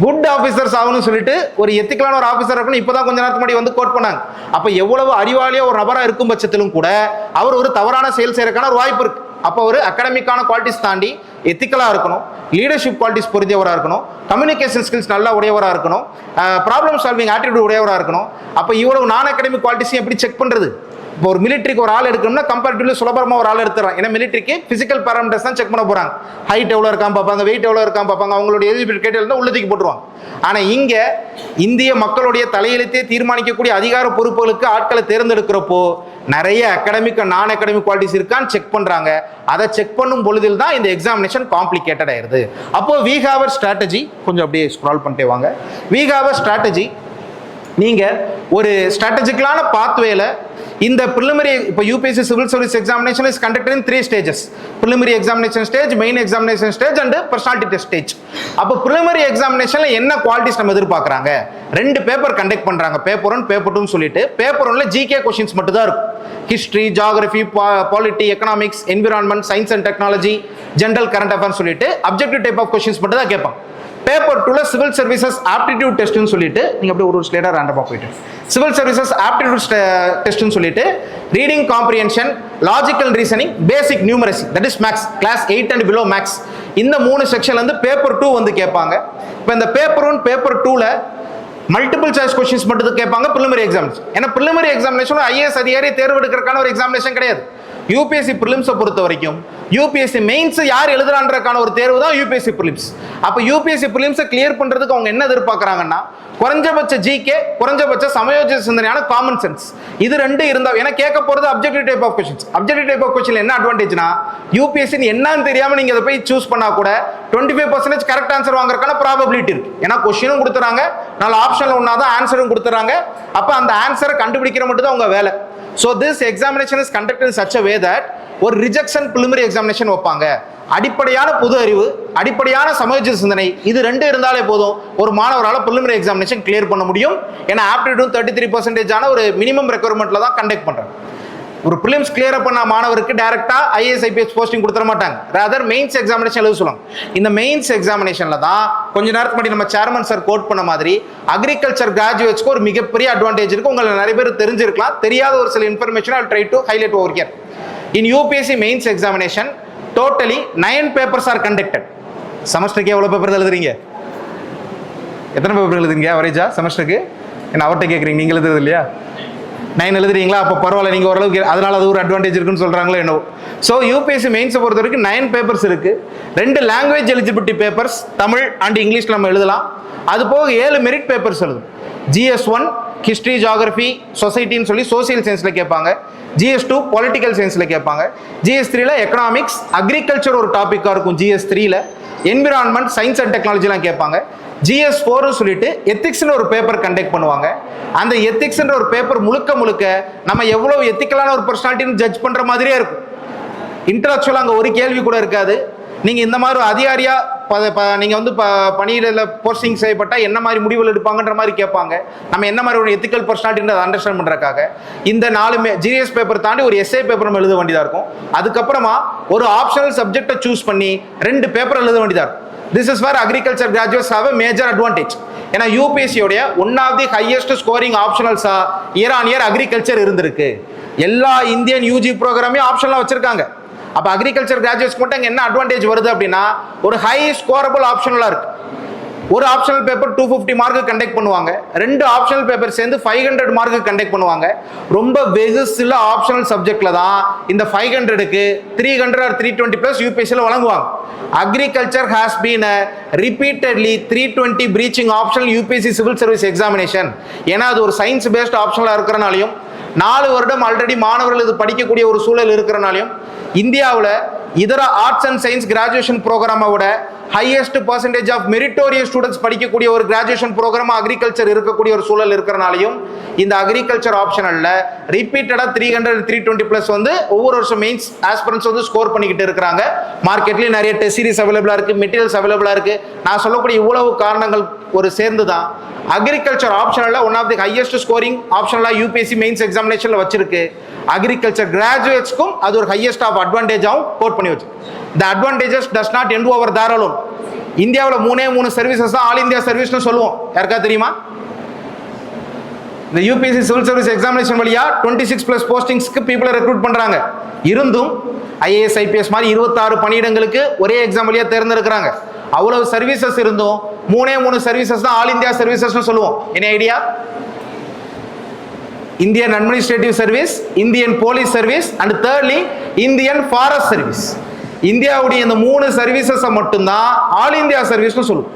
Good officers ஆகணும்னு சொல்லிட்டு ஒரு எத்திக்கலான ஒரு ஆஃபீஸர் இருக்கணும் இப்போதான் கொஞ்ச நேரத்துக்கு முன்னாடி வந்து கோட் பண்ணாங்க. அப்போ எவ்வளவு அறிவாளியா ஒரு நபராக இருக்கும் பட்சத்திலும் கூட அவர் ஒரு தவறான செயல் செய்யறதுக்கான ஒரு வாய்ப்பு இருக்கு. அப்போ ஒரு அகாடமிக்கான குவாலிட்டிஸ் தாண்டி எத்திக்கலாக இருக்கணும், லீடர்ஷிப் குவாலிட்டிஸ் பொருந்தியவராக இருக்கணும், கம்யூனிகேஷன் ஸ்கில்ஸ் நல்லா உடையவராக இருக்கணும், ப்ராப்ளம் சால்விங் ஆட்டிடியூட் உடையவராக இருக்கணும். அப்போ இவ்வளவு நான் அகாடமிக் குவாலிட்டிஸையும் எப்படி செக் பண்ணுறது? இப்போ ஒரு மிலிட்ரிக்கு ஒரு ஆள் எடுக்கணும்னா கம்பேரிட்டிவ்லி சுலபமாக ஒரு ஆள் எடுத்துறாங்க. ஏன்னா மிலிட்ரிக்கு பிசிக்கல் பேராமீட்டர்ஸ் தான் செக் பண்ண போகிறாங்க. ஹைட் எவ்வளோ இருக்கான் பார்ப்பாங்க, வெயிட் எவ்வளோ இருக்கான் பார்ப்பாங்க, அவங்களுடைய எலிஜிபிலிட்டி கேட்டு உள்ளதுக்கு போட்டுருவாங்க. ஆனால் இங்கே இந்திய மக்களுடைய தலையெழுத்தே தீர்மானிக்கக்கூடிய அதிகார பொறுப்புகளுக்கு ஆட்களை தேர்ந்தெடுக்கிறப்போ நிறைய அகாடமிக் நான் அகாடமிக் குவாலிட்டிஸ் இருக்கான்னு செக் பண்ணுறாங்க. அதை செக் பண்ணும் பொழுதில் தான் இந்த எக்ஸாமினேஷன் காம்ப்ளிகேட்டட் ஆயிருது. அப்போ வி ஹேவ் அ ஸ்ட்ராட்டஜி. கொஞ்சம் அப்படியே ஸ்க்ரால் பண்ணிட்டே வாங்க. We have a strategy. நீங்கள் ஒரு ஸ்ட்ராட்டஜிக்கலான பாத்வேல இந்த ப்ரிலிமினரி இப்போ UPSC civil service examination is conducted in 3 stages. Preliminary examination stage, main examination stage and personality test stage. அப்போ ப்ரிலிமினரி எக்ஸாமினேஷன்ல என்ன குவாலிட்டிஸ் நம்ம எதிர்பார்க்குறாங்க? 2 பேப்பர் கண்டக்ட் பண்ணுறாங்க, பேப்பர் 1 பேப்பர் 2 சொல்லிட்டு. பேப்பர் 1ல ஜிகே கொஸ்டின்ஸ் மட்டும் தான் இருக்கும். History, geography, polity, economics, environment, science and technology, general current affairs சொல்லிட்டு அப்ஜெக்டிவ் டைப் ஆஃப் கொஸ்டின்ஸ் மட்டும் தான் கேட்பாங்க. பேப்பர் 2ல சிவில் சர்வீசஸ் ஆப்டிடியூட் டெஸ்ட்னு சொல்லிட்டு நீங்க அப்படியே ஒரு ஸ்லைடா ரேண்டமா போயிட்டு சிவில் சர்வீசஸ் ஆப்டிடியூட் டெஸ்ட்னு சொல்லிட்டு reading comprehension, logical reasoning, basic numeracy, that is maths, class 8 and below maths. இந்த 3 செக்ஷன்ல இருந்து பேப்பர் 2 வந்து கேட்பாங்க. இப்போ இந்த பேப்பர் 1 பேப்பர் 2ல மல்டிபிள் சாய்ஸ் கொஸ்டின்ஸ் மட்டும் கேட்பாங்க ப்ரிலிமினரி எக்ஸாமினேஷன். ஏன்னா ப்ரிலிமினரி எக்ஸாமினேஷன் ஐஏஎஸ் அதிகாரி தேர்வு எடுக்கிறதுக்கான ஒரு எக்ஸாமினேஷன் கிடையாது. யூபிஎஸ்சி ப்ரிலிம்ஸை பொறுத்த வரைக்கும் யூபிஎஸ்சி மெயின்ஸ் யார் எழுதுறான்றதுக்கான ஒரு தேர்வு தான் யூபிஎஸ்சி ப்ரிலிம்ஸ். அப்போ யூபிஎஸ்சி ப்ரிலிம்ஸை கிளியர் பண்றதுக்கு அவங்க என்ன எதிர்பார்க்குறாங்கன்னா குறைஞ்சபட்ச ஜிகே, குறைஞ்சபட்ச சமயோஜித சிந்தனையான காமன் சென்ஸ், இது 2 இருந்தா. ஏன்னா கேட்க போறது objective type of questions. Objective type of question என்ன அட்வான்டேஜ்னா யூபிஎஸ்சி என்னன்னு தெரியாம நீங்க அதை போய் சூஸ் பண்ணா கூட 25% கரெக்ட் ஆன்சர் வாங்குறதுக்கான ப்ராபபிலிட்டி இருக்கு. ஏன்னா கொஸ்டினும் கொடுத்துறாங்க, நல்ல ஆப்ஷன்ல ஒன்னாதான் ஆன்சரும் கொடுத்துறாங்க. அப்ப அந்த ஆன்சரை கண்டுபிடிக்கிற மட்டும் தான் உங்க வேலை. So this examination is conducted in such a way that ஒரு ரிஜெக்ஷன் preliminary examination வைப்பாங்க. அடிப்படையான பொது அறிவு, அடிப்படையான சமயோஜித சிந்தனை, இது 2 இருந்தாலே போதும் ஒரு மாணவரால் preliminary examination கிளியர் பண்ண முடியும். ஏன்னா ஆப்டிடியூட் 33% ஆன ஒரு மினிமம் ரெக்யர்மெண்ட்ல தான் கண்டக்ட் பண்றாங்க. ஒரு ப்ரிலிம்ஸ் கிளியர் பண்ண மாணவருக்கு டைரக்டா ஐஏஎஸ் ஐபிஎஸ் போஸ்டிங் கொடுத்துட மாட்டாங்க. ராதர் மெயின்ஸ் எக்ஸாமினேஷன் எழுத சொல்லுவாங்க. இந்த மெயின்ஸ் எக்ஸாமினேஷன்ல தான் கொஞ்ச நேரத்துக்கு முன்னாடி நம்ம சேர்மன் சார் கோட் பண்ண மாதிரி அக்ரிகல்ச்சர் கிராஜுவேட்ஸ்க்கு ஒரு மிகப்பெரிய அட்வான்டேஜ் இருக்கு. உங்களுக்கு நிறைய பேர் தெரிஞ்சிருக்கலாம், தெரியாத ஒரு சில information I try to highlight over here. In UPSC mains examination totally 9 papers are conducted. செமஸ்டருக்கு எவ்வளவு பேப்பர் எழுதுறீங்க? எத்தனை பேப்பர் எழுதுறீங்க அவரேஜா செமஸ்டருக்கு? என்ன அவர்கிட்ட கேட்குறீங்க, நீங்க எழுதுறது இல்லையா? 9 எழுதுறீங்களா? அப்போ பரவாயில்ல, நீங்கள் ஓரளவுக்கு அதனால அது ஒரு அட்வான்டேஜ் இருக்குன்னு சொல்கிறாங்களோ என்னவோ. ஸோ யூபிஎஸ்சி மெயின்ஸை பொறுத்த வரைக்கும் 9 பேப்பர்ஸ் இருக்கு. 2 language eligibility papers, Tamil and இங்கிலீஷில் நம்ம எழுதலாம். அது போக 7 மெரிட் பேப்பர்ஸ் எழுதும். GS1 ஹிஸ்ட்ரி, ஜியோகிராஃபி, சொசைட்டின்னு சொல்லி சோசியல் சயின்ஸில் கேட்பாங்க. GS2 பொலிட்டிக்கல் சயின்ஸில் கேட்பாங்க. GS3ல எக்கனாமிக்ஸ், அக்ரிகல்ச்சர் ஒரு டாப்பிக்காக இருக்கும். GS3ல என்விரான்மெண்ட், சயின்ஸ் அண்ட் டெக்னாலஜிலாம் கேட்பாங்க. GS4 சொல்லிட்டு எத்திக்ஸ்னு ஒரு பேப்பர் கண்டக்ட் பண்ணுவாங்க. அந்த எத்திக்ஸ்ன்ற ஒரு பேப்பர் முழுக்க முழுக்க நம்ம எவ்வளவு எத்திக்கலான ஒரு பர்சனாலிட்டின்னு ஜட்ஜ் பண்ற மாதிரியே இருக்கும். இன்டலெக்சுவலா அங்கே ஒரு கேள்வி கூட இருக்காது. நீங்க இந்த மாதிரி அதிகாரியா நீங்க வந்து பணியில போஸ்டிங் செய்யப்பட்டா என்ன மாதிரி முடிவுகள் எடுப்பாங்கன்ற மாதிரி கேட்பாங்க. நம்ம என்ன மாதிரி ஒரு எத்திக்கல் பர்சனாலிட்டி அண்டர்ஸ்டாண்ட் பண்றதுக்காக இந்த 4 GS பேப்பர் தாண்டி ஒரு எஸ்ஏ பேப்பர் நம்ம எழுத வேண்டியதா இருக்கும். அதுக்கப்புறமா ஒரு ஆப்ஷனல் சப்ஜெக்டை சூஸ் பண்ணி 2 பேப்பர் எழுத வேண்டியதா இருக்கும். This is where agriculture graduates have a major advantage. ஏன்னா யூபிஎஸ்சியோடைய one of the highest scoring ஆப்ஷனல்ஸா இயர் ஆன் இயர் அக்ரிகல்ச்சர் இருந்திருக்கு. எல்லா இந்தியன் யூஜி ப்ரோக்ராமையும் ஆப்ஷனலா வச்சிருக்காங்க. அப்ப அக்ரிகல்ச்சர் கிராஜுவேட்ஸ் மட்டும் என்ன அட்வான்டேஜ் வருது அப்படின்னா ஒரு ஹை ஸ்கோரபிள் ஆப்ஷனலா இருக்கு. ஒரு ஆப்ஷனல் பேப்பர் 250 மார்க்கு கண்டக்ட் பண்ணுவாங்க. 2 ஆப்ஷனல் பேப்பர் சேர்ந்து 500 மார்க்கு கண்டக்ட் பண்ணுவாங்க. ரொம்ப வெகு சில ஆப்ஷனல் சப்ஜெக்ட்ல தான் இந்த 500க்கு 300 or 320 பிளஸ் யூபிஎஸ்சியில் வழங்குவாங்க. Agriculture has been a repeatedly 320 breaching optional UPSC civil service examination. ஏன்னா அது ஒரு சயின்ஸ் பேஸ்ட் ஆப்ஷனலா இருக்கிறனாலையும் 4 வருடம் ஆல்ரெடி மாணவர்கள் இது படிக்கக்கூடிய ஒரு சூழல் இருக்கிறனாலையும் இந்தியாவில் இதர ஆர்ட்ஸ் அண்ட் சயின்ஸ் கிராஜுவேஷன் ப்ரோக்ராமை விட highest percentage of meritorious students படிக்கக்கூடிய ஒரு கிராஜுவேஷன் ப்ரோக்ராம் அக்ரிகல்ச்சர் இருக்கக்கூடிய ஒரு சூழல் இருக்கிறனாலையும் இந்த அக்ரிகல்ச்சர் ஆப்ஷனல்ல ரிப்பீட்டடா 300 320 பிளஸ் வந்து ஒவ்வொரு வருஷம் மெயின்ஸ் ஆஸ்பிரன்ஸ் வந்து ஸ்கோர் பண்ணிக்கிட்டு இருக்கிறாங்க. மார்க்கெட்லயும் நிறைய டெஸ்ட் சீரிஸ் அவைலபிளா இருக்கு, மெட்டீரியல்ஸ் அவைலபிளா இருக்கு. நான் சொல்லக்கூடிய இவ்வளவு காரணங்கள் ஒரு சேர்ந்து தான் அக்ரிகல்ச்சர் ஆப்ஷனல்ல one of the highest scoring ஆப்ஷனலா யூபிஎஸ்சி மெயின்ஸ் எக்ஸாமினேஷன்ல வச்சிருக்கு. அக்ரிகல்ச்சர் கிராஜுவேட்ஸ்க்கும் அது ஒரு ஹையஸ்ட் ஆஃப் அட்வான்டேஜாகவும் கோட் பண்ணி வச்சு. The advantages does not end over there alone. இந்தியாவில் 3 சர்வீசஸ் தான் ஆல் இந்தியா சர்வீஸ்னு சொல்லுவோம். யாருக்கா தெரியுமா? இந்த யூபிஎஸ்சி சிவில் சர்வீஸ் எக்ஸாமினேஷன் வழியா 26+ போஸ்டிங்ஸ்க்கு பீப்புளை ரெக்ரூட் பண்றாங்க. இருந்தும் ஐஏஎஸ் ஐபிஎஸ் மாதிரி 26 பணியிடங்களுக்கு ஒரே எக்ஸாம் வழியா தேர்ந்தெடுக்கிறாங்க. அவ்வளவு சர்வீசஸ் இருந்தும் 3 சர்வீசஸ் தான் ஆல் இந்தியா சர்வீசஸ் சொல்லுவோம். என்ன idea? Indian administrative service, Indian police service and thirdly Indian forest service. இந்தியாவுடைய இந்த 3 சர்வீசஸை மட்டும்தான் ஆல் இந்தியா சர்வீஸ்னு சொல்லுவோம்.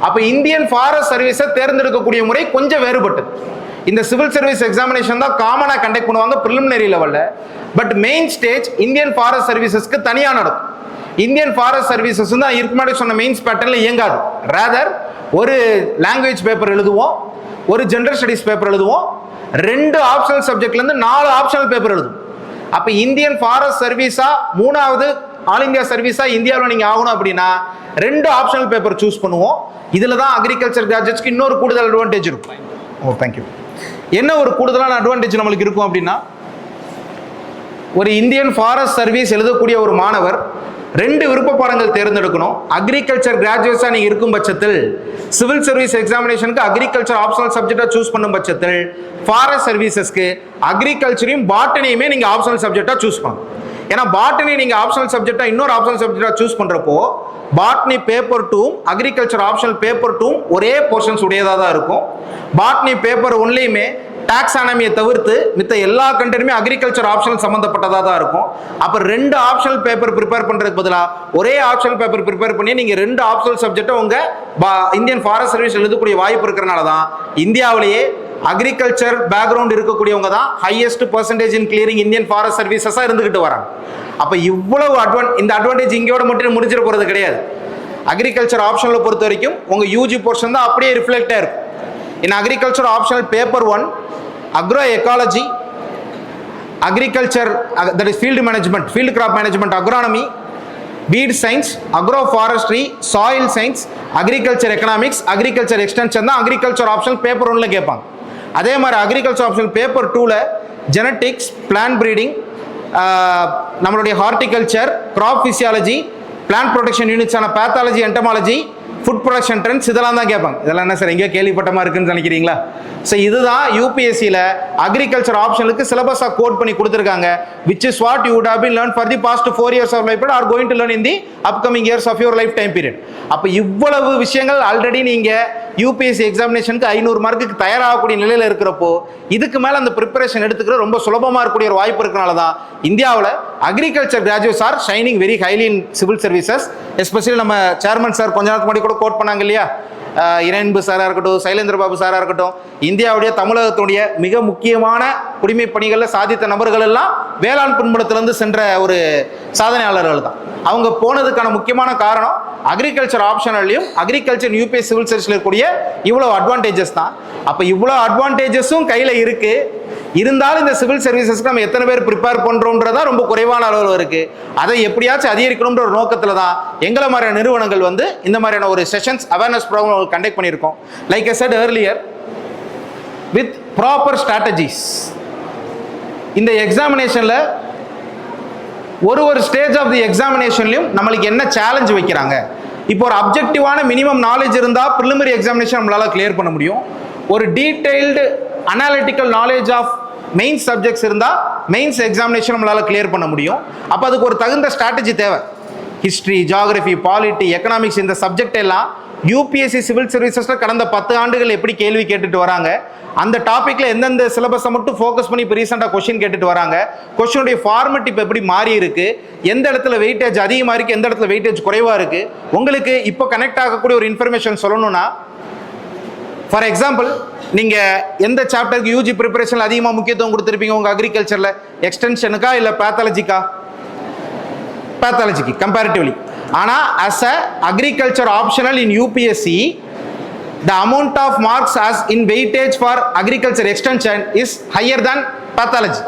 அப்ப இந்தியன் ஃபாரஸ்ட் சர்வீஸை தேர்ந்தெடுக்கக்கூடிய முறை கொஞ்சம் வேறுபட்டது. இந்த சிவில் சர்வீஸ் எக்ஸாமினேஷன் தான் காமனா கண்டக்ட் பண்ணுவாங்க பிரிலிமினரி லெவல்ல. But main stage Indian forest சர்வீசஸ்க்கு தனியா நடக்கும். இந்தியன் ஃபாரஸ்ட் சர்வீசஸ் தான் இதுக்கு முன்னாடி சொன்ன மெயின்ஸ் பேட்டர்ன்ல இயங்காது. ரேதர் ஒரு லாங்குவேஜ் பேப்பர் எழுதுவோம், ஒரு ஜெனரல் ஸ்டடிஸ் பேப்பர் எழுதுவோம், 2 ஆப்ஷனல் சப்ஜெக்ட்ல இருந்து 4 ஆப்ஷனல் பேப்பர் எழுதும். அப்ப இந்தியன் ஃபாரஸ்ட் சர்வீஸா 3வது ஆல் இந்தியா சர்வீஸா இந்தியாவில் நீங்க ஆகணும் அப்படின்னா 2 ஆப்ஷனல் பேப்பர் சூஸ் பண்ணுவோம். இதுல தான் அக்ரிகல்ச்சர் கிராஜுவேட்ஸ்க்கு இன்னொரு கூடுதல் அட்வான்டேஜ் இருக்கும். ஓ தேங்க்யூ. என்ன ஒரு கூடுதலான அட்வான்டேஜ் நம்மளுக்கு இருக்கும் அப்படின்னா, ஒரு இந்தியன் ஃபாரஸ்ட் சர்வீஸ் எழுதக்கூடிய ஒரு மாணவர் 2 விருப்ப பாடங்கள் தேர்ந்தெடுக்கணும். அக்ரிகல்ச்சர் கிராஜுவேட்ஸா நீங்க இருக்கும் பட்சத்தில் சிவில் சர்வீஸ் எக்ஸாமினேஷனுக்கு அக்ரிகல்ச்சர் ஆப்ஷனல் சப்ஜெக்டா சூஸ் பண்ணும் பட்சத்தில் ஃபாரஸ்ட் சர்வீசஸ்க்கு அக்ரிகல்ச்சரையும் பாட்டனியுமே நீங்க ஆப்ஷனல் சப்ஜெக்டா சூஸ் பண்ணணும். ஏன்னா பாட்டனி நீங்க ஆப்ஷனல் சப்ஜெக்டா இன்னொரு ஆப்ஷனல் சப்ஜெக்டா சூஸ் பண்றப்போ botany paper 2 agriculture optional paper 2 ஒரே போர்ஷன்ஸ் உடையதா தான் இருக்கும். பாட்னி பேப்பர் 1லையுமே டாக்ஸானமியை தவிர்த்து மித்த எல்லா கண்டென்ட்டுமே அக்ரிகல்ச்சர் ஆப்ஷனல் சம்பந்தப்பட்டதாக தான் இருக்கும். அப்போ 2 ஆப்ஷனல் பேப்பர் ப்ரிப்பேர் பண்றதுக்கு பதிலாக ஒரே ஆப்ஷனல் பேப்பர் ப்ரிப்பேர் பண்ணி நீங்க 2 ஆப்ஷனல் சப்ஜெக்டை உங்க இந்தியன் ஃபாரஸ்ட் சர்வீஸ் எழுதக்கூடிய வாய்ப்பு இருக்கிறனால தான் இந்தியாவிலேயே அக்ரிகல்ச்சர் பேக்ரவுண்ட் இருக்கக்கூடியவங்க தான் highest percentage in clearing Indian forest சர்வீசஸா இருந்துகிட்டு வராங்க. அப்ப இவ்வளவு இந்த அட்வான்டேஜ் இங்கோட மட்டும் முடிஞ்சிட போறது கிடையாது. அக்ரிகல்ச்சர் ஆப்ஷனல் பொறுத்த வரைக்கும் உங்க யூஜி போர்ஷன் தான் அப்படியே ரிஃப்ளெக்ட் ஆயிருக்கும். In agriculture optional paper 1 agro ecology, agriculture that is field management, field crop management, agronomy, weed science, agro forestry, soil science, agriculture economics, agriculture extension தான் அக்ரிகல்ச்சர் ஆப்ஷனல் பேப்பர் 1ல கேட்பாங்க. அதே மாதிரி agriculture optional paper 2ல genetics, plant breeding, நம்மளுடைய horticulture, crop physiology, plant protection யூனிட்ஸான pathology, entomology, food production trends இதெல்லாம் தான் கேட்பாங்க. இதெல்லாம் என்ன சார் எங்கேயோ கேள்விப்பட்டமா இருக்குன்னு நினைக்கிறீங்களா? ஸோ இதுதான் யூபிஎஸ்சியில் அக்ரிகல்ச்சர் ஆப்ஷனுக்கு சிலபஸாக கோட் பண்ணி கொடுத்துருக்காங்க. Which is what you would have been learn for the past 4 years of life or going to learn in the upcoming years of your life time period. அப்போ இவ்வளவு விஷயங்கள் ஆல்ரெடி நீங்கள் UPSC எக்ஸாமினேஷனுக்கு 500 மார்க்குக்கு தயாராகக்கூடிய நிலையில் இருக்கிறப்போ இதுக்கு மேலே அந்த ப்ரிப்பரேஷன் எடுத்துக்கிற ரொம்ப சுலபமாக இருக்கக்கூடிய ஒரு வாய்ப்பு இருக்கிறனால தான் இந்தியாவில் agriculture graduates R shining very highly in civil services. Especially நம்ம சேர்மன் சார் கொஞ்ச நேரத்துக்கு முன்னாடி கூட கோட் பண்ணாங்க இல்லையா, இரண்பு சாரா இருக்கட்டும், சைலேந்திர பாபு சாரா இருக்கட்டும், இந்தியாவுடைய தமிழகத்துடைய மிக முக்கியமான குடிமை பணிகளில் சாதித்த நபர்கள் எல்லாம் வேளாண் பின்புலத்திலிருந்து சென்ற ஒரு சாதனையாளர்கள் தான். அவங்க போனதுக்கான முக்கியமான காரணம் அக்ரிகல்ச்சர் ஆப்ஷனல்லையும் அக்ரிகல்ச்சர் யூபிஎஸ் சிவில் சர்வீஸ்ல இருக்கக்கூடிய இவ்வளவு அட்வான்டேஜஸ் தான். அப்போ இவ்வளோ அட்வான்டேஜஸும் கையில் இருக்கு. இருந்தாலும் இந்த சிவில் சர்வீசஸ்க்கு நம்ம எத்தனை பேர் ப்ரிப்பேர் பண்றோம்ன்றதா ரொம்ப குறைவான அளவில் இருக்கு. அதை எப்படியாச்சும் அதிகரிக்கணும்ன்ற ஒரு நோக்கத்தில் தான் எங்களை மாதிரியான நிறுவனங்கள் வந்து இந்த மாதிரியான ஒரு செஷன்ஸ் அவேர்னஸ் ப்ரோக்ராம் கண்டக்ட் பண்ணியிருக்கோம். Like I said earlier, with proper strategies. இந்த எக்ஸாமினேஷன்ல ஒரு ஸ்டேஜ் ஆஃப் தி எக்ஸாமினேஷன்லையும் நம்மளுக்கு என்ன சேலஞ்ச் வைக்கிறாங்க. இப்போ ஒரு அப்ஜெக்டிவான மினிமம் நாலேஜ் இருந்தால் ப்ரிலிமினரி எக்ஸாமினேஷன் நம்மளால கிளியர் பண்ண முடியும். ஒரு detailed analytical knowledge of mains subjects இருந்தால் மெயின்ஸ் எக்ஸாமினேஷன் நம்மளால கிளியர் பண்ண முடியும். அப்போ அதுக்கு ஒரு தகுந்த ஸ்ட்ராட்டஜி தேவை. ஹிஸ்ட்ரி, ஜியாகிரபி, பாலிட்டி, எக்கனாமிக்ஸ் இந்த சப்ஜெக்ட் எல்லாம் யூபிஎஸ்சி சிவில் சர்வீசஸ்ல கடந்த 10 ஆண்டுகள் எப்படி கேள்வி கேட்டுட்டு வராங்க, அந்த டாபிக்ல எந்தெந்த சிலபஸை மட்டும் ஃபோக்கஸ் பண்ணி இப்போ ரீசெண்டாக கொஸ்டின் கேட்டுட்டு வராங்க, கொஸ்டினுடைய ஃபார்மெட் இப்போ எப்படி மாறி இருக்கு, எந்த இடத்துல வெயிட்டேஜ் அதிகமாக இருக்கு, எந்த இடத்துல வெயிட்டேஜ் குறைவா இருக்கு, உங்களுக்கு இப்போ கனெக்ட் ஆகக்கூடிய ஒரு இன்ஃபர்மேஷன் சொல்லணும்னா, ஃபார் எக்ஸாம்பிள் நீங்க எந்த சாப்டருக்கு யூஜி ப்ரிப்பரேஷன்ல அதிகமாக முக்கியத்துவம் கொடுத்துருப்பீங்க உங்க அக்ரிகல்ச்சர்ல? எக்ஸ்டென்ஷனுக்கா இல்லை பேத்தாலஜிக்கா? பேத்தாலஜிக்கு கம்பேரிட்டிவ்லி. ஆனால் as a agriculture optional in UPSC the amount of marks as in weightage for agriculture extension is higher than pathology.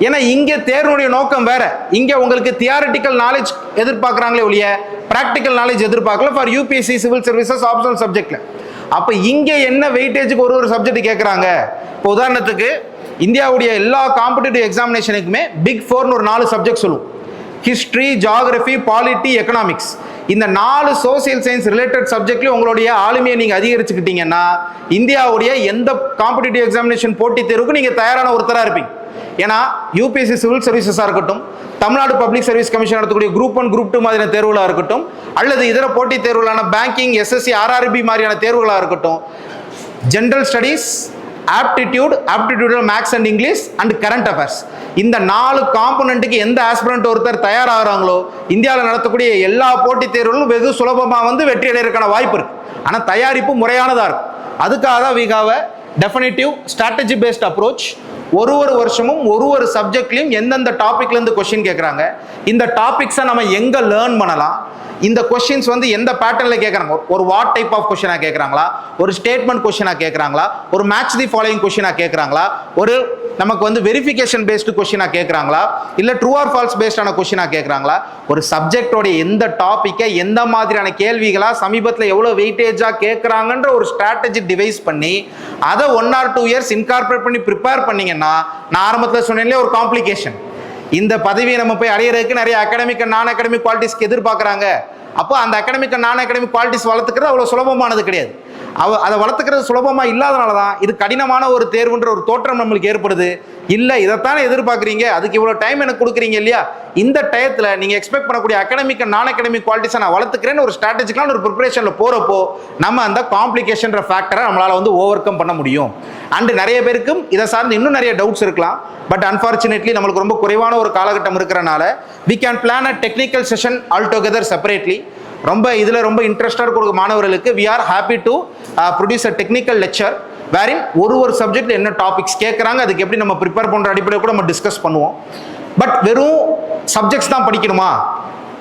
ஏன்னா இங்கே தேர்வுடைய நோக்கம் வேற. இங்கே உங்களுக்கு தியரிட்டிக்கல் நாலேஜ் எதிர்பார்க்குறாங்களே ஒழிய ப்ராக்டிக்கல் நாலேஜ் எதிர்பார்க்கல for UPSC civil services optional சப்ஜெக்ட்ல. அப்போ இங்கே என்ன வெயிட்டேஜுக்கு ஒரு சப்ஜெக்ட் கேட்குறாங்க. இப்போ உதாரணத்துக்கு இந்தியாவுடைய எல்லா காம்படிட்டிவ் எக்ஸாமினேஷனுக்குமே பிக் 4னு ஒரு 4 சப்ஜெக்ட் சொல்லுவோம். History, geography, polity, economics. இந்த 4 சோசியல் சயின்ஸ் ரிலேட்டட் சப்ஜெக்ட்லயும் உங்களுடைய ஆளுமையை நீங்க அதிகரிச்சுக்கிட்டீங்கன்னா இந்தியாவுடைய எந்த காம்படிட்டிவ் எக்ஸாமினேஷன் போட்டி தேர்வுக்கு நீங்க தயாரான ஒருத்தரா இருப்பீங்க. ஏன்னா யூபிஎஸ்சி சிவில் சர்வீசஸா இருக்கட்டும், தமிழ்நாடு பப்ளிக் சர்வீஸ் கமிஷன் நடத்தக்கூடிய குரூப் 1 குரூப் 2 மாதிரியான தேர்வுகளா இருக்கட்டும், அல்லது இதர போட்டி தேர்வுகளான பேங்கிங், எஸ்எஸ்சி, ஆர்ஆர்பி மாதிரியான தேர்வுகளா இருக்கட்டும், general studies, aptitude maths and English and current affairs, இந்த 4 காம்பனண்ட்டுக்கு எந்த ஆஸ்பிரண்ட் ஒருத்தர் தயாராகிறாங்களோ இந்தியாவில் நடத்தக்கூடிய எல்லா போட்டி தேர்வுகளும் வெகு சுலபமாக வந்து வெற்றி அடைகிறதுக்கான வாய்ப்பு இருக்கு. ஆனால் தயாரிப்பு முறையானதாக இருக்கும். அதுக்காக தான் we have a definitive strategy based approach. ஒரு வருஷமும் ஒரு சப்ஜெக்ட்லையும் எந்தெந்த டாபிக்லேருந்து கொஸ்டின் கேட்குறாங்க, இந்த டாபிக்ஸை நம்ம எங்கே லேர்ன் பண்ணலாம், இந்த கொஸ்டின்ஸ் வந்து எந்த பேட்டர்னில் கேட்குறாங்க, ஒரு வாட் டைப் ஆஃப் கொஸ்டினாக கேட்குறாங்களா, ஒரு ஸ்டேட்மெண்ட் கொஸ்டினாக கேட்குறாங்களா, ஒரு மேட்ச் தி ஃபாலோயிங் கொஸ்டினாக கேட்குறாங்களா, ஒரு நமக்கு வந்து வெரிஃபிகேஷன் பேஸ்டு கொஸ்டினாக கேட்குறாங்களா, இல்லை ட்ரூ ஆர் ஃபால்ஸ் பேஸ்டான கொஸ்டினாக கேட்குறாங்களா, ஒரு சப்ஜெக்டோடைய எந்த டாப்பிக்கை எந்த மாதிரியான கேள்விகளாக சமீபத்தில் எவ்வளோ வெயிட்டேஜாக கேட்குறாங்கன்ற ஒரு ஸ்ட்ராட்டஜி டிவைஸ் பண்ணி அதை 1 or 2 years இன்கார்பரேட் பண்ணி ப்ரிப்பேர் பண்ணிங்கன்னா, நான் ஆரம்பத்தில் சொன்னேன்லேயே ஒரு காம்ப்ளிகேஷன், இந்த பதவியை நம்ம போய் அடையிறதுக்கு நிறைய அகாடமிக் அண்ட் நான் அகாடமிக் குவாலிட்டிஸ்க்கு எதிர்பார்க்குறாங்க. அப்போ அந்த அகாடமிக் அண்ட் நான் அகாடமிக் குவாலிட்டிஸ் வளர்த்துக்கிறது அவ்வளோ சுலபமானது கிடையாது. அதை வளர்த்துக்கிறது சுலபமாக இல்லாதனால தான் இது கடினமான ஒரு தேர்வுன்ற ஒரு தோற்றம் நம்மளுக்கு ஏற்படுது. இல்லை இதைத்தானே எதிர்பார்க்குறீங்க, அதுக்கு இவ்வளோ டைம் எனக்கு கொடுக்குறீங்க இல்லையா, இந்த டயத்தில் நீங்கள் எக்ஸ்பெக்ட் பண்ணக்கூடிய அகாடமிக் அண்ட் நான் அகாடமிக் குவாலிட்டிஸை நான் வளர்த்துக்கிறேன்னு ஒரு ஸ்ட்ராட்டஜிக்கான ஒரு ப்ரிப்பரேஷனில் போகிறப்போ நம்ம அந்த காம்ப்ளிகேஷன்ற ஃபேக்டரை நம்மளால் வந்து ஓவர் கம் பண்ண முடியும். அண்டு நிறைய பேருக்கும் இதை சார்ந்து இன்னும் நிறைய டவுட்ஸ் இருக்கலாம். பட் அன்ஃபார்ச்சுனேட்லி நம்மளுக்கு ரொம்ப குறைவான ஒரு காலகட்டம் இருக்கிறனால we can plan a technical session altogether separately. ரொம்ப இன்ட்ரெஸ்டாக கொடுக்க மாணவர்களுக்கு we are happy to produce a technical lecture wherein ஒரு சப்ஜெக்ட்ல என்ன டாபிக்ஸ் கேட்குறாங்க, அதுக்கு எப்படி நம்ம ப்ரிப்பேர் பண்ணுற அடிப்படையில் கூட நம்ம டிஸ்கஸ் பண்ணுவோம். பட் வெறும் சப்ஜெக்ட்ஸ் தான் படிக்கணுமா,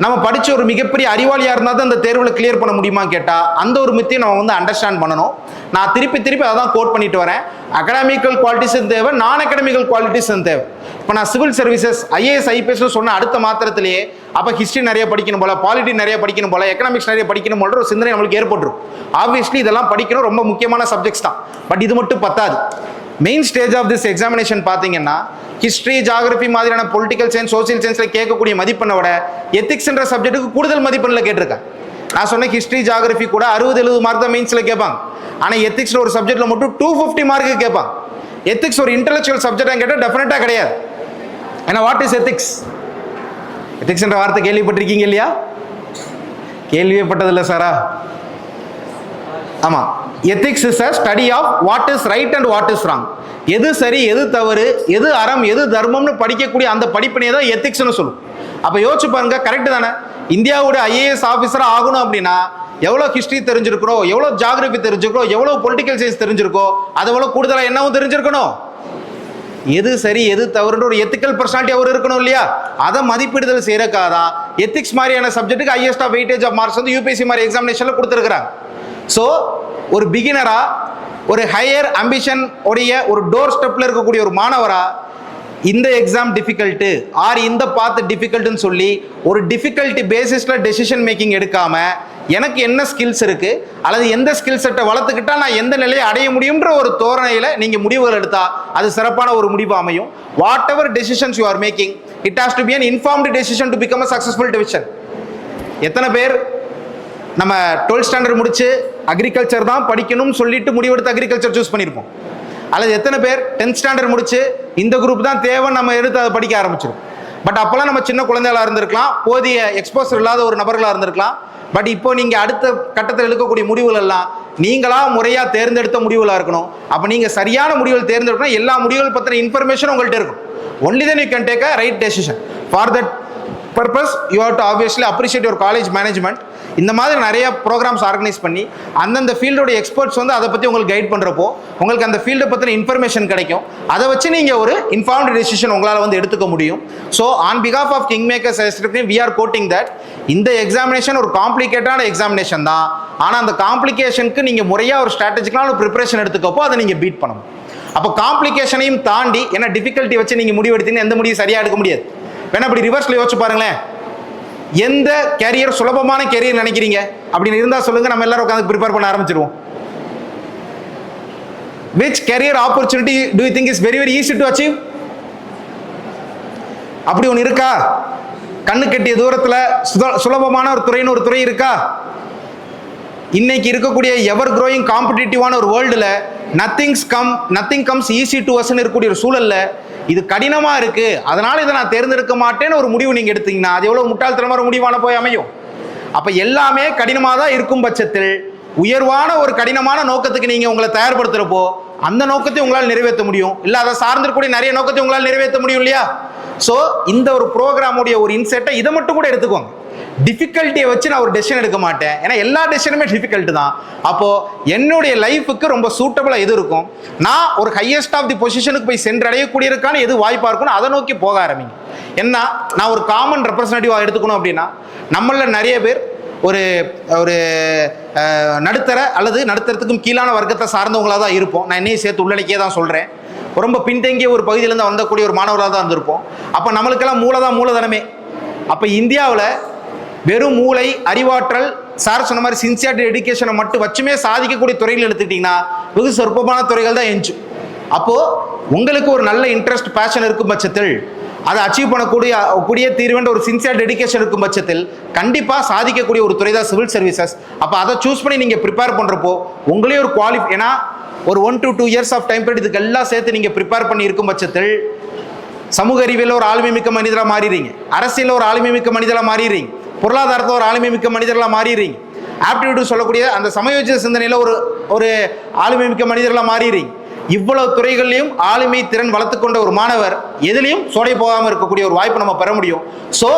நம்ம படித்த ஒரு மிகப்பெரிய அறிவாளியாக இருந்தால் தான் அந்த தேர்வில் கிளியர் பண்ண முடியுமா கேட்டால் அந்த ஒரு மித்தையும் நம்ம வந்து அண்டர்ஸ்டாண்ட் பண்ணணும். நான் திருப்பி அதான் கோட் பண்ணிட்டு வரேன். அகாடமிக்கல் குவாலிட்டிஸும் தேவை, நான் அகாடமிக்கல் குவாலிட்டிஸும் தேவை. இப்போ நான் சிவில் சர்வீசஸ், ஐஏஎஸ், ஐபிஎஸ் சொன்ன அடுத்த மாத்திரத்திலேயே அப்போ ஹிஸ்ட்ரி நிறைய படிக்கணும் போல, பாலிட்டி நிறைய படிக்கணும் போல, எக்கனாமிக்ஸ் நிறைய படிக்கணும் போல ஒரு சிந்தனை நம்மளுக்கு ஏற்பட்டுரும். ஆப்வியஸ்லி இதெல்லாம் படிக்கணும், ரொம்ப முக்கியமான சப்ஜெக்ட்ஸ் தான். பட் இது மட்டும் பத்தாது. Main stage of this examination பார்த்தீங்கன்னா ஹிஸ்ட்ரி, ஜியாகிரபி மாதிரியான பொலிட்டிக்கல் சயின்ஸ், சோசியல் சயின்ஸில் கேட்கக்கூடிய மதிப்பெண்ணை விட எத்திக்ஸ்ன்ற சப்ஜெக்ட்டுக்கு கூடுதல் மதிப்பெண்ணில் கேட்டிருக்கேன். நான் சொன்ன ஹிஸ்ட்ரி, ஜியாகிரபி கூட 60-70 மார்க் தான் மெயின்ஸில் கேட்பாங்க. ஆனால் எத்திக்ஸ் ஒரு சப்ஜெக்டில் மட்டும் 250 மார்க்கு கேட்பாங்க. எத்திக்ஸ் ஒரு இன்டெலெக்சுவல் சப்ஜெக்டாக கேட்டால் டெஃபினட்டாக கிடையாது. ஏன்னா வாட் இஸ் எத்திக்ஸ்? எத்திக்ஸ்ன்ற வார்த்தை கேள்விப்பட்டிருக்கீங்க இல்லையா? கேள்வியே பட்டதில்லை சாரா? ஆமாம், ethics is a study of what is right and what is wrong. எது சரி, எது தவறு, எது அறம், எது தர்மம்னு படிக்கக்கூடிய அந்த படிப்பினையை தான் எத்திக்ஸ்னு சொல்லும். அப்போ யோசிச்சு பாருங்க, கரெக்டு தானே? இந்தியாவுடைய ஐஏஎஸ் ஆஃபீஸராக ஆகணும் அப்படின்னா எவ்வளோ ஹிஸ்ட்ரி தெரிஞ்சிருக்கிறோம், எவ்வளோ ஜியாகிரபி தெரிஞ்சிருக்கிறோம், எவ்வளோ பொலிட்டிக்கல் சயின்ஸ் தெரிஞ்சிருக்கோ, அது எவ்வளோ கூடுதலாக என்னவும் தெரிஞ்சிருக்கணும். எது சரி எது தவறுன்ற ஒரு எத்திக்கல் பர்சனாலிட்டி அவர் இருக்கணும் இல்லையா? அதை மதிப்பீடுதல் செய்யறக்காக தான் எத்திக்ஸ் மாதிரியான சப்ஜெக்ட்டுக்கு highest of weightage of marks வந்து யூபிஎஸ்சி மாதிரி எக்ஸாமினேஷனில் கொடுத்துருக்குறாங்க. ஸோ ஒரு பிகினரா, ஒரு ஹையர் அம்பிஷன் உடைய ஒரு டோர் ஸ்டெப்ல இருக்கக்கூடிய ஒரு மாணவரா இந்த எக்ஸாம் டிஃபிகல்ட்டு ஆர் இந்த பாத் டிஃபிகல்ட்டுன்னு சொல்லி ஒரு டிஃபிகல்ட்டி பேசிஸ்ல டெசிஷன் மேக்கிங் எடுக்காம எனக்கு என்ன ஸ்கில்ஸ் இருக்கு அல்லது எந்த ஸ்கில் செட்டை வளர்த்துக்கிட்டா நான் எந்த நிலையை அடைய முடியும்ன்ற ஒரு தோரணையில நீங்க முடிவுகள் எடுத்தா அது சிறப்பான ஒரு முடிவு அமையும். Whatever decisions you are making, it has to be an informed decision to become a successful decision. எத்தனை பேர் நம்ம 12th ஸ்டாண்டர்ட் முடிச்சு அக்ரிகல்ச்சர் தான் படிக்கணும்னு சொல்லிட்டு முடிவெடுத்து அக்ரிகல்ச்சர் சூஸ் பண்ணியிருப்போம். அல்லது எத்தனை பேர் 10th ஸ்டாண்டர்ட் முடிச்சு இந்த குரூப் தான் தேவை நம்ம எடுத்து அதை படிக்க ஆரம்பிச்சிடும். பட் அப்போல்லாம் நம்ம சின்ன குழந்தைகளாக இருந்திருக்கலாம், போதிய எக்ஸ்போசர் இல்லாத ஒரு நபர்களாக இருந்திருக்கலாம். பட் இப்போ நீங்கள் அடுத்த கட்டத்தில் எடுக்கக்கூடிய முடிவுகள் எல்லாம் நீங்களா முறையாக தேர்ந்தெடுத்த முடிவுகளாக இருக்கணும். அப்போ நீங்கள் சரியான முடிவுகள் தேர்ந்தெடுக்கணும். எல்லா முடிவுகள் பற்றின இன்ஃபர்மேஷன் உங்கள்கிட்ட இருக்கும். Only then you can take a right decision. For that purpose you have to obviously appreciate your college management. இந்த மாதிரி நிறைய ப்ரோக்ராம்ஸ் ஆர்கனைஸ் பண்ணி அந்தந்த ஃபீல்டோட எக்ஸ்பர்ட்ஸ் வந்து அதை பற்றி உங்களுக்கு கைட் பண்ணுறப்போ உங்களுக்கு அந்த ஃபீல்டை பற்றின இன்ஃபர்மேஷன் கிடைக்கும். அதை வச்சு நீங்கள் ஒரு இன்ஃபார்ம்டு டெசிஷன் உங்களால் வந்து எடுத்துக்க முடியும். ஸோ ஆன் பிகாஃப் of King Makers we are quoting that இந்த எக்ஸாமினேஷன் ஒரு காம்ப்ளிகேட்டான எக்ஸாமினேஷன் தான். ஆனால் அந்த காம்ப்ளிகேஷனுக்கு நீங்கள் முறையாக ஒரு ஸ்ட்ராட்டஜிக்கான ஒரு ப்ரிப்பரேஷன் எடுத்துக்கப்போ அதை நீங்கள் பீட் பண்ணணும். அப்போ காம்ப்ளிகேஷனையும் தாண்டி ஏன்னா டிஃபிகல்ட்டி வச்சு நீங்கள் முடிவு எடுத்தீங்கன்னா எந்த முடிவு சரியாக எடுக்க முடியாது. வேணா அப்படி ரிவர்ஸில் யோசிச்சு பாருங்களேன். எந்த கேரியர் சுலபமான கேரியர் நினைக்கிறீங்க அப்படின்னு இருந்தா சொல்லுங்க, நம்ம எல்லாரும் உட்காந்து ப்ரிப்பேர் பண்ண ஆரம்பிச்சிருவோம். which career opportunity do you think is very easy to achieve? அப்படி ஒன்று இருக்கா? கண்ணு கட்டிய தூரத்தில் சுலபமான ஒரு துறைன்னு ஒரு துறை இருக்கா? இன்னைக்கு இருக்கக்கூடிய எவர் க்ரோயிங் காம்படிட்டிவான ஒரு வேர்ல்டில் நத்திங் கம்ஸ் ஈஸி டு அஸ்ன்னு இருக்கக்கூடிய ஒரு சூழல்ல இது கடினமா இருக்கு, அதனால இதை நான் தேர்ந்தெடுக்க மாட்டேன்னு ஒரு முடிவு நீங்க எடுத்தீங்கன்னா அது எவ்வளவு முட்டாள்தனமான முடிவான போய் அமையும். அப்ப எல்லாமே கடினமாக தான் இருக்கும் பட்சத்தில் உயர்வான ஒரு கடினமான நோக்கத்துக்கு நீங்க உங்களை தயார்படுத்துறப்போ அந்த நோக்கத்தை உங்களால் நிறைவேற்ற முடியும், இல்ல அதை சார்ந்திருக்கக்கூடிய நிறைய நோக்கத்தை உங்களால் நிறைவேற்ற முடியும் இல்லையா? ஸோ இந்த ஒரு ப்ரோக்ராமுடைய ஒரு இன்செட்டை இதை மட்டும் கூட எடுத்துக்கோங்க. டிஃபிகல்ட்டியை வச்சு நான் ஒரு டெசிஷன் எடுக்க மாட்டேன், ஏன்னா எல்லா டெசிஷனுமே டிஃபிகல்ட் தான். அப்போ என்னுடைய லைஃபுக்கு ரொம்ப சூட்டபிளாக எது இருக்கும், நான் ஒரு ஹையஸ்ட் ஆஃப் தி பொசிஷனுக்கு போய் சென்றடையக்கூடியதுக்கான எது வாய்ப்பாக இருக்கும்னு அதை நோக்கி போக ஆரம்பிங்க. என்ன நான் ஒரு காமன் ரெப்ரஸன்டேட்டிவாக எடுத்துக்கணும் அப்படின்னா, நம்மள நிறைய பேர் ஒரு ஒரு நடுத்தர அல்லது நடுத்தரத்துக்கும் கீழான வர்க்கத்தை சார்ந்தவங்களாக தான் இருப்போம். நான் என்னையும் சேர்த்து உள்ளடக்கியே தான் சொல்கிறேன். ரொம்ப பின்தங்கிய ஒரு பகுதியிலேருந்து வந்தக்கூடிய ஒரு மாணவர்களாக தான் இருந்திருப்போம். அப்போ நம்மளுக்கெல்லாம் மூலதனமே. அப்போ இந்தியாவில் வெறும் மூளை அறிவாற்றல் சார் சொன்ன மாதிரி சின்சியாரிட்டி எஜுகேஷனை மட்டும் வச்சுமே சாதிக்கக்கூடிய துறைகள் எடுத்துக்கிட்டிங்கன்னா வெகு சொற்பமான துறைகள் தான் எஞ்சும். அப்போது உங்களுக்கு ஒரு நல்ல இன்ட்ரெஸ்ட் பேஷன் இருக்கும் பட்சத்தில் அதை அச்சீவ் பண்ணக்கூடிய தீர்வுன்ற ஒரு சின்சியர் டெடிகேஷன் இருக்கும் பட்சத்தில் கண்டிப்பாக சாதிக்கக்கூடிய ஒரு துறை தான் சிவில் சர்வீசஸ். அப்போ அதை சூஸ் பண்ணி நீங்கள் ப்ரிப்பேர் பண்ணுறப்போ உங்களே ஒரு ஏன்னா ஒரு 1 to 2 years of time period இதுக்கு எல்லாம் சேர்த்து நீங்கள் ப்ரிப்பேர் பண்ணி இருக்கும் பட்சத்தில் சமூக அறிவியல் ஒரு ஆளுமை மிக்க மனிதராக மாறிடுறீங்க, அரசியலில் ஒரு ஆளுமை மிக்க மனிதராக மாறிடுறீங்க, பொருளாதாரத்தில் ஒரு ஆளுமை மிக்க மனிதர்களாக மாறிடுறீங்க, ஆப்டிடியூட் சொல்லக்கூடிய அந்த சமயோஜித சிந்தனையில் ஒரு ஆளுமை மிக்க மனிதர்களாக மாறிடுறீங்க. இவ்வளவு துறைகள்லையும் ஆளுமை திறன் வளர்த்துக்கொண்ட ஒரு மாணவர் எதுலையும் சோடை போகாமல் இருக்கக்கூடிய ஒரு வாய்ப்பு நம்ம பெற முடியும். ஸோ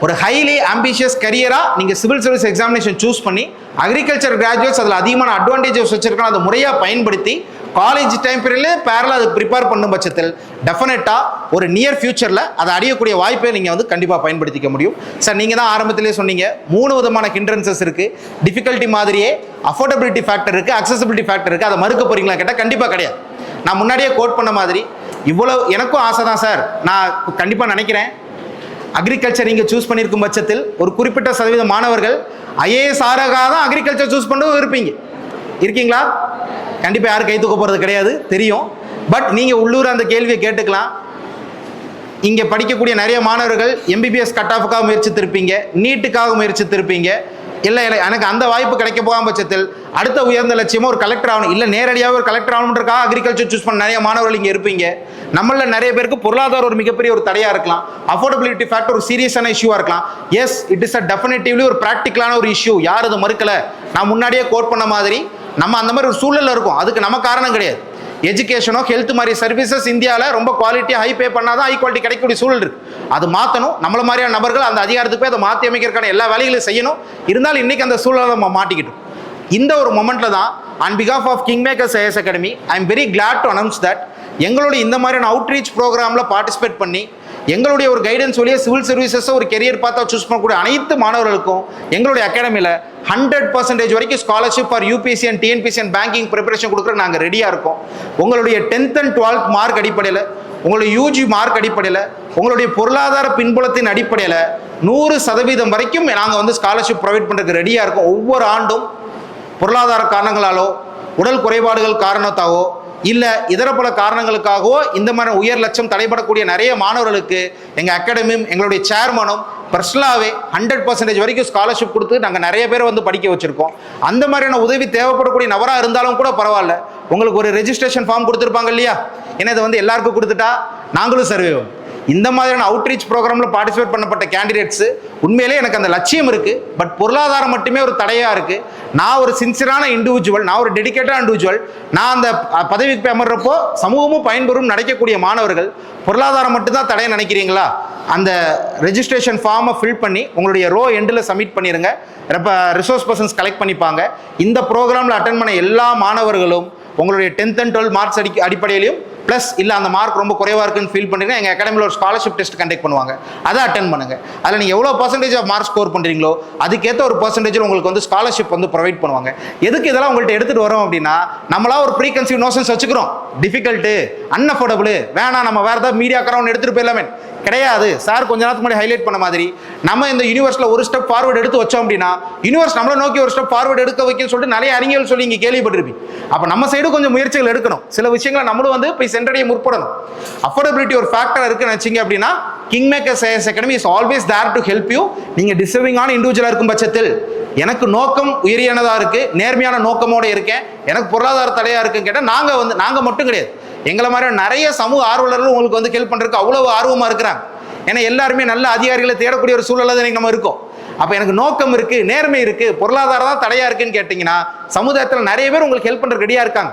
ஒரு ஹைலி ஆம்பிஷியஸ் கரியராக நீங்கள் சிவில் சர்வீஸ் எக்ஸாமினேஷன் சூஸ் பண்ணி அக்ரிகல்ச்சர் கிராஜுவேட்ஸ் அதில் அதிகமான அட்வான்டேஜஸ் வச்சிருக்காங்க, அதை முறையாக பயன்படுத்தி காலேஜ் டைம் பீரியட்ல பேரலாக அதை ப்ரிப்பேர் பண்ணும் பட்சத்தில் டெஃபினட்டாக ஒரு நியர் ஃபியூச்சரில் அதை அடையக்கூடிய வாய்ப்பை நீங்கள் வந்து கண்டிப்பாக பயன்படுத்திக்க முடியும். சார் நீங்கள் தான் ஆரம்பத்திலே சொன்னீங்க 3 விதமான ஹிண்ட்ரன்சஸ் இருக்குது. டிஃபிகல்ட்டி மாதிரியே அஃபோர்டபிலிட்டி ஃபேக்டர் இருக்குது, அக்சசபிலிட்டி ஃபேக்டர் இருக்குது. அதை மறுக்க போகிறீங்களா கேட்டால் கண்டிப்பாக கிடையாது. நான் முன்னாடியே கோட் பண்ண மாதிரி இவ்வளோ எனக்கும் ஆசை தான் சார், நான் கண்டிப்பாக நினைக்கிறேன் அக்ரிகல்ச்சர் நீங்கள் சூஸ் பண்ணியிருக்கும் பட்சத்தில் ஒரு குறிப்பிட்ட சதவீத மாணவர்கள் ஐஏஎஸ் ஆராக தான் அக்ரிகல்ச்சர் சூஸ் பண்ணவும் இருக்கீங்களா? கண்டிப்பாக யாரும் கை தூக்க போகிறது கிடையாது, தெரியும். பட் நீங்கள் உள்ளூர் அந்த கேள்வியை கேட்டுக்கலாம். இங்கே படிக்கக்கூடிய நிறைய மாணவர்கள் எம்பிபிஎஸ் கட் ஆஃபுக்காக முயற்சித்திருப்பீங்க, நீட்டுக்காக முயற்சித்திருப்பீங்க. இல்லை எனக்கு அந்த வாய்ப்பு கிடைக்க போகாம பட்சத்தில் அடுத்த உயர்ந்த லட்சியமாக ஒரு கலெக்டர் ஆகணும், இல்லை நேரடியாக ஒரு கலெக்டர் ஆகணுன்றக்காக அக்ரிகல்ச்சர் சூஸ் பண்ண நிறைய மாணவர்கள் இங்கே இருப்பீங்க. நம்மள நிறைய பேருக்கு பொருளாதாரம் ஒரு மிகப்பெரிய ஒரு தடையாக இருக்கலாம், அஃபோர்டபிலிட்டி ஃபேக்டர் ஒரு சீரியஸான இஷ்யூவாக இருக்கலாம். எஸ், இட் இஸ் அ டெஃபினெட்டிவ்லி ஒரு ப்ராக்டிக்கலான ஒரு இஷ்யூ, யார் அதை மறுக்கலை. நான் முன்னாடியே கோட் பண்ண மாதிரி நம்ம அந்த மாதிரி ஒரு சூழலில் இருக்கும், அதுக்கு நம்ம காரணம் கிடையாது. எஜுகேஷனோ ஹெல்த் மாதிரி சர்வீசஸ் இந்தியாவில் ரொம்ப குவாலிட்டியாக ஹை பே பண்ணாதான் ஹை குவாலிட்டி கிடைக்கக்கூடிய சூழல் இருக்கு. அது மாற்றணும். நம்மள மாதிரியான நபர்கள் அந்த அதிகாரத்துக்கு போய் அதை மாற்றி அமைக்கிறதுக்கான எல்லா வேலைகளையும் செய்யணும். இருந்தாலும் இன்னைக்கு அந்த சூழலை நம்ம மாட்டிக்கிட்டோம். இந்த ஒரு மொமெண்ட்ல தான் ஆன் பிகாஃப் of King Makers IAS Academy I am very glad to announce that எங்களுடைய இந்த மாதிரியான அவுட்ரீச் ப்ரோக்ராமில் பார்ட்டிசிபேட் பண்ணி எங்களுடைய ஒரு கைடன்ஸ் வழியாக சிவில் சர்வீசஸை ஒரு கெரியர் பார்த்தா சூஸ் பண்ணக்கூடிய அனைத்து மாணவர்களுக்கும் எங்களுடைய அகாடமியில் 100% வரைக்கும் scholarship for UPSC and TNPSC and banking preparation கொடுக்குற நாங்கள் ரெடியாக இருக்கோம். உங்களுடைய 10th and 12th மார்க் அடிப்படையில், உங்களுடைய யூஜி மார்க் அடிப்படையில், உங்களுடைய பொருளாதார பின்புலத்தின் அடிப்படையில் 100% வரைக்கும் நாங்கள் வந்து ஸ்காலர்ஷிப் ப்ரொவைட் பண்ணுறதுக்கு ரெடியாக இருக்கோம். ஒவ்வொரு ஆண்டும் பொருளாதார காரணங்களாலோ உடல் குறைபாடுகள் காரணத்தாவோ இல்லை இதர பல காரணங்களுக்காகவோ இந்த மாதிரி உயர் லட்சம் தடைபடக்கூடிய நிறைய மாணவர்களுக்கு எங்கள் அகாடமியும் எங்களுடைய சேர்மனும் பர்சனலாகவே 100% வரைக்கும் ஸ்காலர்ஷிப் கொடுத்து நாங்கள் நிறைய பேரை வந்து படிக்க வச்சுருக்கோம். அந்த மாதிரியான உதவி தேவைப்படக்கூடிய நபராக இருந்தாலும் கூட பரவாயில்ல, உங்களுக்கு ஒரு ரெஜிஸ்ட்ரேஷன் ஃபார்ம் கொடுத்துருப்பாங்க இல்லையா, ஏன்னா இதை வந்து எல்லாருக்கும் கொடுத்துட்டா நாங்களும் சர்வே ஆகும். இந்த மாதிரியான அவுட்ரீச் ப்ரோக்ராமில் பார்ட்டிசிபேட் பண்ணப்பட்ட கேண்டிடேட்ஸு உண்மையிலே எனக்கு அந்த லட்சியம் இருக்குது, பட் பொருளாதாரம் மட்டுமே ஒரு தடையாக இருக்குது. நான் ஒரு சின்சியரான இண்டிவிஜுவல், நான் ஒரு டெடிக்கேட்டான இண்டிவிஜுவல், நான் அந்த பதவிக்கு அமர்றப்போ சமூகமும் பயன்பெறும் நினைக்கக்கூடிய மாணவர்கள் பொருளாதாரம் மட்டும்தான் தடையை நினைக்கிறீங்களா? அந்த ரெஜிஸ்ட்ரேஷன் ஃபார்மை ஃபில் பண்ணி உங்களுடைய ரோ எண்டில் சப்மிட் பண்ணிடுங்க. இப்போ ரிசோர்ஸ் பர்சன்ஸ் கலெக்ட் பண்ணிப்பாங்க. இந்த ப்ரோக்ராமில் அட்டென்ட் பண்ண எல்லா மாணவர்களும் உங்களுடைய 10th and 12th marks அடிப்படையிலையும் plus இல்லை அந்த மார்க் ரொம்ப குறைவாக இருக்குன்னு ஃபீல் பண்ணுறீங்கன்னா எங்கள் அகாடமியில் ஒரு ஸ்காலர்ஷிப் டெஸ்ட் கண்டக்ட் பண்ணுவாங்க, அதை அட்டென்ட் பண்ணுங்கள். அதில் நீங்கள் எவ்வளோ பர்சன்டேஜ் ஆஃப் மார்க் ஸ்கோர் பண்ணுறீங்களோ அதுக்கேற்ற ஒரு பர்சன்டேஜில் உங்களுக்கு வந்து ஸ்காலர்ஷிப் வந்து ப்ரொவைட் பண்ணுவாங்க. எதுக்கு இதெல்லாம் உங்கள்கிட்ட எடுத்துகிட்டு வரோம் அப்படின்னா, நம்மளா ஒரு ப்ரீ கன்சீவ் நோஷன்ஸ் வச்சுக்கிறோம், டிஃபிகல்ட்டு அன்அஃபோர்டபுள் வேணாம், நம்ம வேறு ஏதாவது மீடியா கரவுண்ட் எடுத்துகிட்டு போயிடலாமே கிடையாது. சார் கொஞ்ச நேரத்துக்கு முன்னாடி ஹைலைட் பண்ண மாதிரி நம்ம இந்த யூனிவர்ஸில் ஒரு ஸ்டெப் ஃபார்வர்டு எடுத்து வச்சோம் அப்படின்னா யூனிவர்ஸ் நம்மளை நோக்கி ஒரு ஸ்டெப் ஃபார்வர்டு எடுக்க வைக்கன்னு சொல்லிட்டு நிறைய அறிஞர்கள் சொல்லி இங்கே கேள்விப்பட்டிருப்பீங்க. அப்போ நம்ம சைடு கொஞ்சம் முயற்சிகள் எடுக்கணும், சில விஷயங்களை நம்மளும் வந்து போய் சென்றடைய முற்படணும். அஃபோர்டபிலிட்டி ஒரு ஃபேக்டர் இருக்குன்னு வச்சிங்க அப்படின்னா King Makers IAS Academy is always there to help you. நீங்கள் டிசர்விங்கான இண்டிவிஜுவலாக இருக்கும் பட்சத்தில் எனக்கு நோக்கம் உயரியானதாக இருக்குது, நேர்மையான நோக்கமோடு இருக்கேன், எனக்கு பொருளாதார தடையாக இருக்குன்னு கேட்டால் நாங்கள் மட்டும் கிடையாது, எங்களை மாதிரி நிறைய சமூக ஆர்வலர்கள் உங்களுக்கு வந்து ஹெல்ப் பண்ணுறதுக்கு அவ்வளவு ஆர்வமாக இருக்கிறாங்க. ஏன்னா எல்லாருமே நல்ல அதிகாரிகளை தேடக்கூடிய ஒரு சூழலில் தான் நம்ம இருக்கோம். அப்போ எனக்கு நோக்கம் இருக்குது, நேர்மை இருக்குது, பொருளாதாரம் தான் தடையாக இருக்குன்னு கேட்டிங்கன்னா சமுதாயத்தில் நிறைய பேர் உங்களுக்கு ஹெல்ப் பண்ணுறது ரெடியாக இருக்காங்க.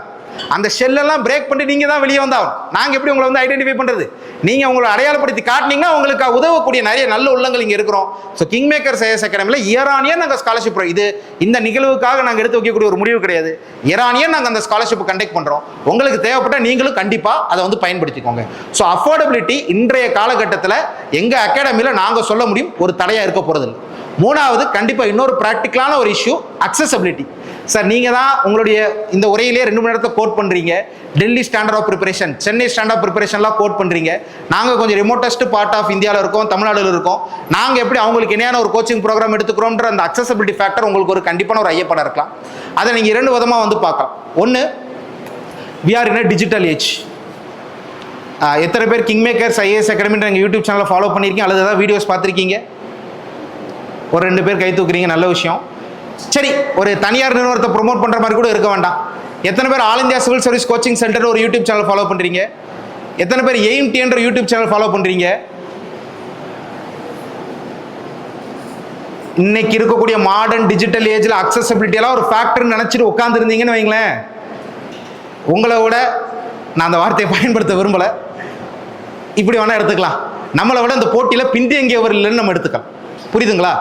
அந்த ஷெல்லெல்லாம் பிரேக் பண்ணி நீங்கள் தான் வெளியே வந்தாகும். நாங்கள் எப்படி உங்களை வந்து ஐடென்டிஃபை பண்ணுறது? நீங்கள் உங்களை அடையாளப்படுத்தி காட்டினீங்கன்னா உங்களுக்கு உதவக்கூடிய நிறைய நல்ல உள்ளங்கள் இங்கே இருக்கிறோம். ஸோ கிங் மேக்கர்ஸ் ஐஏஎஸ் அகாடமியில் இயர் ஆன் இயர் நாங்கள் ஸ்காலர்ஷிப் இது இந்த நிகழ்வுக்காக நாங்கள் எடுத்து வைக்கக்கூடிய ஒரு முடிவு கிடையாது. இயர் ஆன் இயர் நாங்கள் அந்த ஸ்காலர்ஷிப் கண்டக்ட் பண்ணுறோம். உங்களுக்கு தேவைப்பட்டால் நீங்களும் கண்டிப்பாக அதை வந்து பயன்படுத்திக்கோங்க. ஸோ அஃபோர்டபிலிட்டி இன்றைய காலகட்டத்தில் எங்கள் அகாடமியில் நாங்கள் சொல்ல முடியும் ஒரு தடையாக இருக்க போகிறதில்லை. மூணாவது, கண்டிப்பாக இன்னொரு ப்ராக்டிக்கலான ஒரு இஷ்யூ அக்சசபிலிட்டி. சார் நீங்கள் தான் உங்களுடைய இந்த உரையிலே 2 மணி நேரத்தை கோட் பண்ணுறீங்க. Delhi standard of preparation, Chennai standard of ப்ரிப்பரேஷன்லாம் கோட் பண்ணுறீங்க. நாங்கள் கொஞ்சம் ரிமோட்டஸ்ட் பார்ட் ஆஃப் இந்தியாவில் இருக்கோம், தமிழ்நாடுல இருக்கோம். நாங்கள் எப்படி அவங்களுக்கு இணையான ஒரு கோச்சிங் ப்ரோக்ராம் எடுத்துக்கிறோன்ற அந்த அக்சசபிலிட்டி ஃபேக்டர் உங்களுக்கு ஒரு கண்டிப்பான ஒரு ஐயப்படம் இருக்கலாம். அதை நீங்கள் 2 விதமாக வந்து பார்க்கலாம். ஒன்று, we are in a digital age. எத்தனை பேர் கிங் மேக்கர்ஸ் ஐஏஎஸ் அகாடமின்ற எங்கள் யூடியூப் சேனலை ஃபாலோ பண்ணியிருக்கீங்க அல்லது ஏதாவது வீடியோஸ் பார்த்துருக்கீங்க? ஒரு 2 பேர் கை தூக்குறீங்க, நல்ல விஷயம். சரி, ஒரு தனியார் நிறுவனத்தை ப்ரொமோட் பண்ணுற மாதிரி கூட இருக்க வேண்டாம். எத்தனை பேர் all India civil service coaching centre ஒரு யூடியூப் சேனல் ஃபாலோ பண்ணுறீங்க? எத்தனை பேர் எய்ம்டி என்ற யூடியூப் சேனல் ஃபாலோ பண்ணுறீங்க? இன்னைக்கு இருக்கக்கூடிய மாடர்ன் டிஜிட்டல் ஏஜில் அக்சசபிலிட்டியெல்லாம் ஒரு ஃபேக்டர்னு நினச்சிட்டு உட்காந்துருந்தீங்கன்னு வைங்களேன், உங்களை விட நான் அந்த வார்த்தையை பயன்படுத்த விரும்பலை, இப்படி வேணால் எடுத்துக்கலாம், நம்மளை விட இந்த போட்டியில் பின்தங்கியவர் இல்லைன்னு நம்ம எடுத்துக்கலாம். புரியுதுங்களா?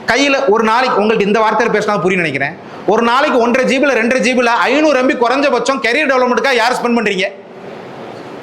கையில் ஒரு நாளைக்கு உங்களுக்கு இந்த வார்த்தையில் பேசினா புரியும் நினைக்கிறேன். ஒரு நாளைக்கு 1.5 GB 2.5 GB 500 MB குறைஞ்சபட்சம் கெரியர் டெவலப்மெண்ட்டுக்காக யார் ஸ்பெண்ட் பண்ணுறீங்க?